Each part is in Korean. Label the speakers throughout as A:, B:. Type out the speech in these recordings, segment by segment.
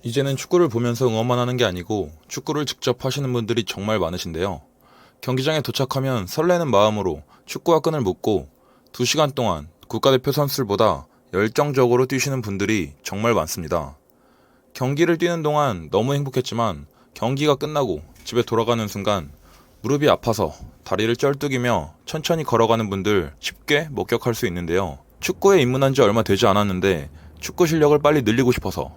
A: 이제는 축구를 보면서 응원만 하는 게 아니고 축구를 직접 하시는 분들이 정말 많으신데요. 경기장에 도착하면 설레는 마음으로 축구와 끈을 묶고 2시간 동안 국가대표 선수들보다 열정적으로 뛰시는 분들이 정말 많습니다. 경기를 뛰는 동안 너무 행복했지만 경기가 끝나고 집에 돌아가는 순간 무릎이 아파서 다리를 쩔뚝이며 천천히 걸어가는 분들 쉽게 목격할 수 있는데요. 축구에 입문한 지 얼마 되지 않았는데 축구 실력을 빨리 늘리고 싶어서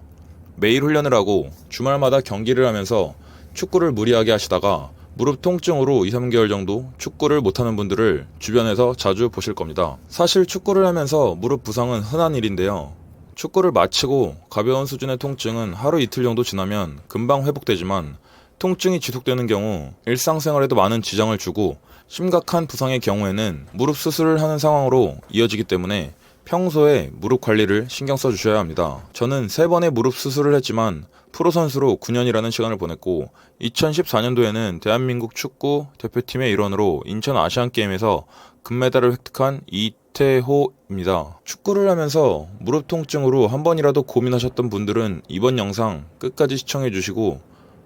A: 매일 훈련을 하고 주말마다 경기를 하면서 축구를 무리하게 하시다가 무릎 통증으로 2, 3개월 정도 축구를 못하는 분들을 주변에서 자주 보실 겁니다. 사실 축구를 하면서 무릎 부상은 흔한 일인데요. 축구를 마치고 가벼운 수준의 통증은 하루 이틀 정도 지나면 금방 회복되지만 통증이 지속되는 경우 일상생활에도 많은 지장을 주고 심각한 부상의 경우에는 무릎 수술을 하는 상황으로 이어지기 때문에 평소에 무릎 관리를 신경 써주셔야 합니다. 저는 3번의 무릎 수술을 했지만 프로선수로 9년이라는 시간을 보냈고 2014년도에는 대한민국 축구 대표팀의 일원으로 인천 아시안게임에서 금메달을 획득한 이태호입니다. 축구를 하면서 무릎 통증으로 한 번이라도 고민하셨던 분들은 이번 영상 끝까지 시청해주시고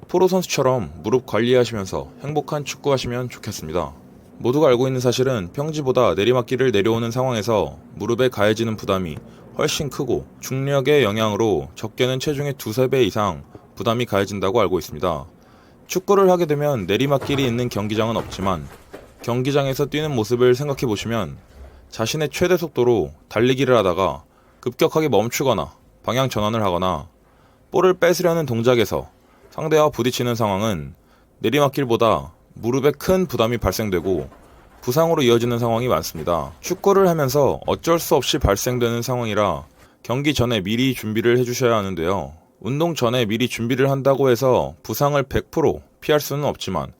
A: 프로선수처럼 무릎 관리하시면서 행복한 축구하시면 좋겠습니다. 모두가 알고 있는 사실은 평지보다 내리막길을 내려오는 상황에서 무릎에 가해지는 부담이 훨씬 크고 중력의 영향으로 적게는 체중의 2~3배 이상 부담이 가해진다고 알고 있습니다. 축구를 하게 되면 내리막길이 있는 경기장은 없지만 경기장에서 뛰는 모습을 생각해 보시면 자신의 최대 속도로 달리기를 하다가 급격하게 멈추거나 방향 전환을 하거나 볼을 뺏으려는 동작에서 상대와 부딪히는 상황은 내리막길보다 무릎에 큰 부담이 발생되고 부상으로 이어지는 상황이 많습니다. 축구를 하면서 어쩔 수 없이 발생되는 상황이라 경기 전에 미리 준비를 해주셔야 하는데요. 운동 전에 미리 준비를 한다고 해서 부상을 100% 피할 수는 없지만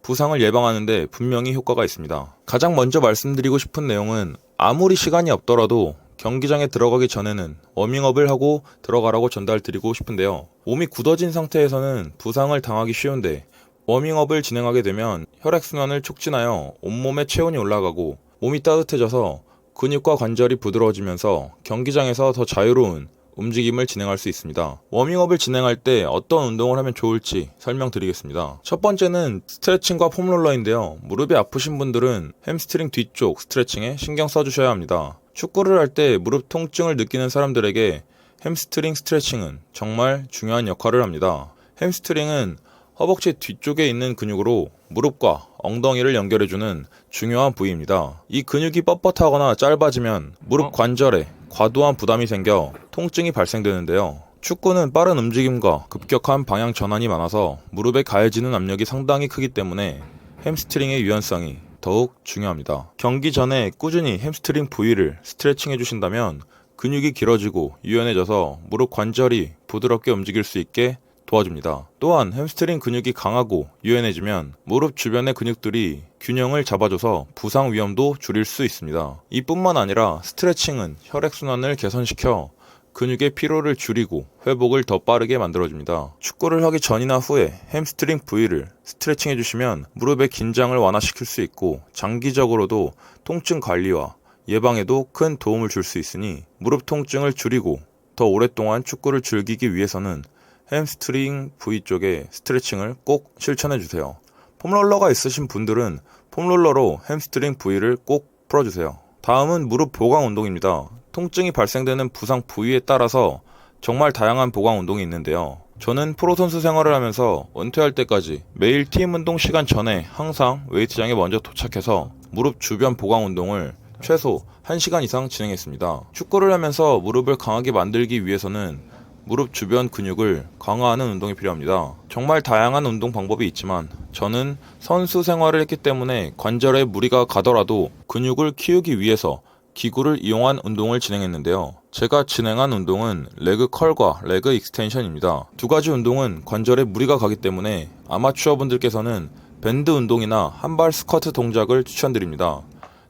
A: 부상을 예방하는데 분명히 효과가 있습니다. 가장 먼저 말씀드리고 싶은 내용은 아무리 시간이 없더라도 경기장에 들어가기 전에는 워밍업을 하고 들어가라고 전달드리고 싶은데요. 몸이 굳어진 상태에서는 부상을 당하기 쉬운데 워밍업을 진행하게 되면 혈액순환을 촉진하여 온몸에 체온이 올라가고 몸이 따뜻해져서 근육과 관절이 부드러워지면서 경기장에서 더 자유로운 움직임을 진행할 수 있습니다. 워밍업을 진행할 때 어떤 운동을 하면 좋을지 설명드리겠습니다. 첫 번째는 스트레칭과 폼롤러인데요. 무릎이 아프신 분들은 햄스트링 뒤쪽 스트레칭에 신경 써주셔야 합니다. 축구를 할 때 무릎 통증을 느끼는 사람들에게 햄스트링 스트레칭은 정말 중요한 역할을 합니다. 햄스트링은 허벅지 뒤쪽에 있는 근육으로 무릎과 엉덩이를 연결해주는 중요한 부위입니다. 이 근육이 뻣뻣하거나 짧아지면 무릎 관절에 과도한 부담이 생겨 통증이 발생되는데요. 축구는 빠른 움직임과 급격한 방향 전환이 많아서 무릎에 가해지는 압력이 상당히 크기 때문에 햄스트링의 유연성이 더욱 중요합니다. 경기 전에 꾸준히 햄스트링 부위를 스트레칭 해주신다면 근육이 길어지고 유연해져서 무릎 관절이 부드럽게 움직일 수 있게 도와줍니다. 또한 햄스트링 근육이 강하고 유연해지면 무릎 주변의 근육들이 균형을 잡아줘서 부상 위험도 줄일 수 있습니다. 이뿐만 아니라 스트레칭은 혈액순환을 개선시켜 근육의 피로를 줄이고 회복을 더 빠르게 만들어줍니다. 축구를 하기 전이나 후에 햄스트링 부위를 스트레칭 해주시면 무릎의 긴장을 완화시킬 수 있고 장기적으로도 통증 관리와 예방에도 큰 도움을 줄 수 있으니 무릎 통증을 줄이고 더 오랫동안 축구를 즐기기 위해서는 햄스트링 부위 쪽에 스트레칭을 꼭 실천해주세요. 폼롤러가 있으신 분들은 폼롤러로 햄스트링 부위를 꼭 풀어주세요. 다음은 무릎 보강 운동입니다. 통증이 발생되는 부상 부위에 따라서 정말 다양한 보강 운동이 있는데요. 저는 프로선수 생활을 하면서 은퇴할 때까지 매일 팀 운동 시간 전에 항상 웨이트장에 먼저 도착해서 무릎 주변 보강 운동을 최소 1시간 이상 진행했습니다. 축구를 하면서 무릎을 강하게 만들기 위해서는 무릎 주변 근육을 강화하는 운동이 필요합니다. 정말 다양한 운동 방법이 있지만 저는 선수 생활을 했기 때문에 관절에 무리가 가더라도 근육을 키우기 위해서 기구를 이용한 운동을 진행했는데요. 제가 진행한 운동은 레그 컬과 레그 익스텐션입니다. 두 가지 운동은 관절에 무리가 가기 때문에 아마추어 분들께서는 밴드 운동이나 한발 스쿼트 동작을 추천드립니다.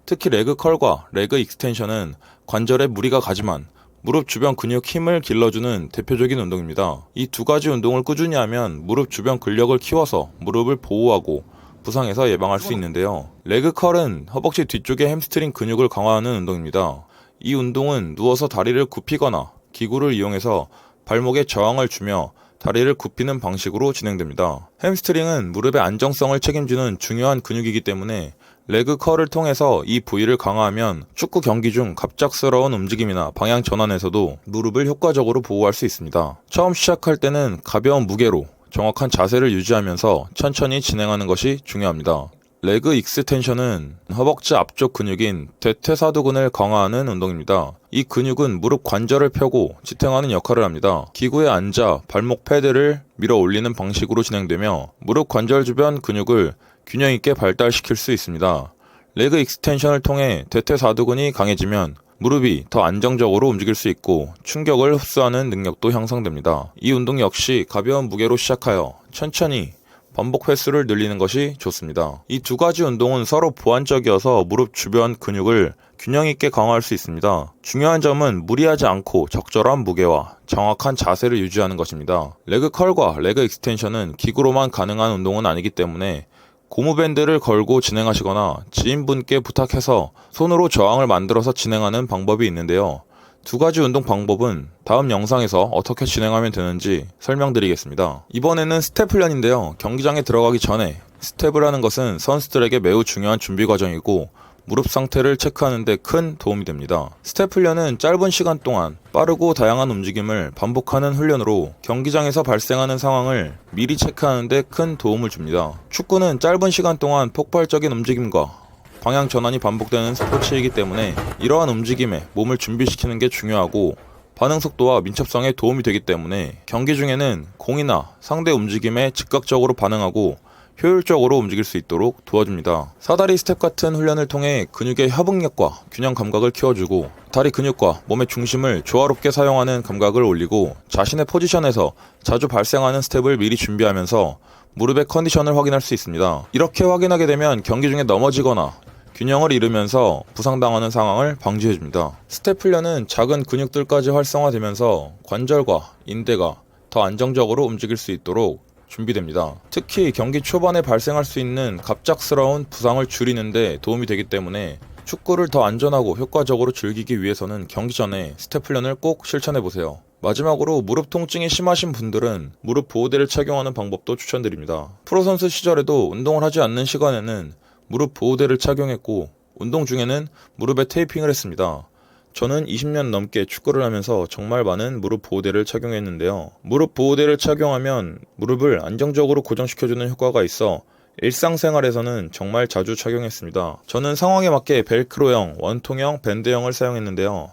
A: 특히 레그 컬과 레그 익스텐션은 관절에 무리가 가지만 무릎 주변 근육 힘을 길러주는 대표적인 운동입니다. 이 두 가지 운동을 꾸준히 하면 무릎 주변 근력을 키워서 무릎을 보호하고 부상에서 예방할 수 있는데요. 레그 컬은 허벅지 뒤쪽의 햄스트링 근육을 강화하는 운동입니다. 이 운동은 누워서 다리를 굽히거나 기구를 이용해서 발목에 저항을 주며 다리를 굽히는 방식으로 진행됩니다. 햄스트링은 무릎의 안정성을 책임지는 중요한 근육이기 때문에 레그 컬을 통해서 이 부위를 강화하면 축구 경기 중 갑작스러운 움직임이나 방향 전환에서도 무릎을 효과적으로 보호할 수 있습니다. 처음 시작할 때는 가벼운 무게로 정확한 자세를 유지하면서 천천히 진행하는 것이 중요합니다. 레그 익스텐션은 허벅지 앞쪽 근육인 대퇴사두근을 강화하는 운동입니다. 이 근육은 무릎 관절을 펴고 지탱하는 역할을 합니다. 기구에 앉아 발목 패드를 밀어 올리는 방식으로 진행되며 무릎 관절 주변 근육을 균형 있게 발달시킬 수 있습니다. 레그 익스텐션을 통해 대퇴사두근이 강해지면 무릎이 더 안정적으로 움직일 수 있고 충격을 흡수하는 능력도 향상됩니다. 이 운동 역시 가벼운 무게로 시작하여 천천히 반복 횟수를 늘리는 것이 좋습니다. 이 두 가지 운동은 서로 보완적이어서 무릎 주변 근육을 균형 있게 강화할 수 있습니다. 중요한 점은 무리하지 않고 적절한 무게와 정확한 자세를 유지하는 것입니다. 레그 컬과 레그 익스텐션은 기구로만 가능한 운동은 아니기 때문에 고무밴드를 걸고 진행하시거나 지인분께 부탁해서 손으로 저항을 만들어서 진행하는 방법이 있는데요. 두 가지 운동 방법은 다음 영상에서 어떻게 진행하면 되는지 설명드리겠습니다. 이번에는 스텝 훈련인데요. 경기장에 들어가기 전에 스텝을 하는 것은 선수들에게 매우 중요한 준비 과정이고 무릎 상태를 체크하는 데 큰 도움이 됩니다. 스텝 훈련은 짧은 시간 동안 빠르고 다양한 움직임을 반복하는 훈련으로 경기장에서 발생하는 상황을 미리 체크하는 데 큰 도움을 줍니다. 축구는 짧은 시간 동안 폭발적인 움직임과 방향 전환이 반복되는 스포츠이기 때문에 이러한 움직임에 몸을 준비시키는 게 중요하고 반응 속도와 민첩성에 도움이 되기 때문에 경기 중에는 공이나 상대 움직임에 즉각적으로 반응하고 효율적으로 움직일 수 있도록 도와줍니다. 사다리 스텝 같은 훈련을 통해 근육의 협응력과 균형 감각을 키워주고 다리 근육과 몸의 중심을 조화롭게 사용하는 감각을 올리고 자신의 포지션에서 자주 발생하는 스텝을 미리 준비하면서 무릎의 컨디션을 확인할 수 있습니다. 이렇게 확인하게 되면 경기 중에 넘어지거나 균형을 잃으면서 부상당하는 상황을 방지해줍니다. 스텝 훈련은 작은 근육들까지 활성화되면서 관절과 인대가 더 안정적으로 움직일 수 있도록 준비됩니다. 특히 경기 초반에 발생할 수 있는 갑작스러운 부상을 줄이는 데 도움이 되기 때문에 축구를 더 안전하고 효과적으로 즐기기 위해서는 경기 전에 스텝 훈련을 꼭 실천해보세요. 마지막으로 무릎 통증이 심하신 분들은 무릎 보호대를 착용하는 방법도 추천드립니다. 프로선수 시절에도 운동을 하지 않는 시간에는 무릎 보호대를 착용했고 운동 중에는 무릎에 테이핑을 했습니다. 저는 20년 넘게 축구를 하면서 정말 많은 무릎 보호대를 착용했는데요. 무릎 보호대를 착용하면 무릎을 안정적으로 고정시켜주는 효과가 있어 일상생활에서는 정말 자주 착용했습니다. 저는 상황에 맞게 벨크로형, 원통형, 밴드형을 사용했는데요.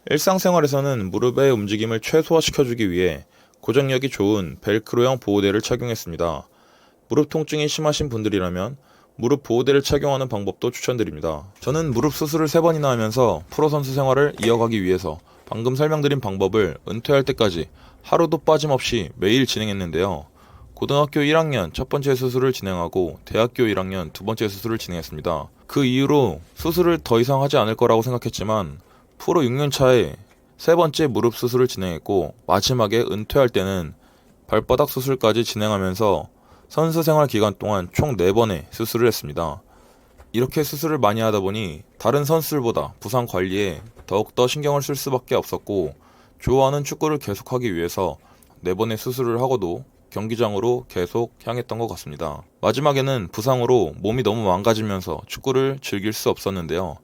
A: 일상생활에서는 무릎의 움직임을 최소화시켜주기 위해 고정력이 좋은 벨크로형 보호대를 착용했습니다. 무릎 통증이 심하신 분들이라면 무릎 보호대를 착용하는 방법도 추천드립니다. 저는 무릎 수술을 3번이나 하면서 프로선수 생활을 이어가기 위해서 방금 설명드린 방법을 은퇴할 때까지 하루도 빠짐없이 매일 진행했는데요. 고등학교 1학년 첫 번째 수술을 진행하고 대학교 1학년 두 번째 수술을 진행했습니다. 그 이후로 수술을 더 이상 하지 않을 거라고 생각했지만 프로 6년 차에 3번째 무릎 수술을 진행했고 마지막에 은퇴할 때는 발바닥 수술까지 진행하면서 선수 생활 기간 동안 총 4번의 수술을 했습니다. 이렇게 수술을 많이 하다 보니 다른 선수들보다 부상 관리에 더욱더 신경을 쓸 수밖에 없었고 좋아하는 축구를 계속하기 위해서 4번의 수술을 하고도 경기장으로 계속 향했던 것 같습니다. 마지막에는 부상으로 몸이 너무 망가지면서 축구를 즐길 수 없었는데요.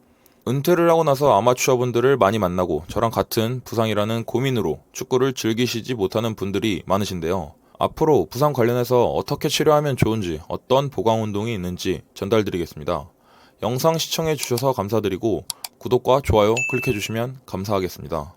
A: 은퇴를 하고 나서 아마추어분들을 많이 만나고 저랑 같은 부상이라는 고민으로 축구를 즐기시지 못하는 분들이 많으신데요. 앞으로 부상 관련해서 어떻게 치료하면 좋은지 어떤 보강 운동이 있는지 전달드리겠습니다. 영상 시청해 주셔서 감사드리고 구독과 좋아요 클릭해 주시면 감사하겠습니다.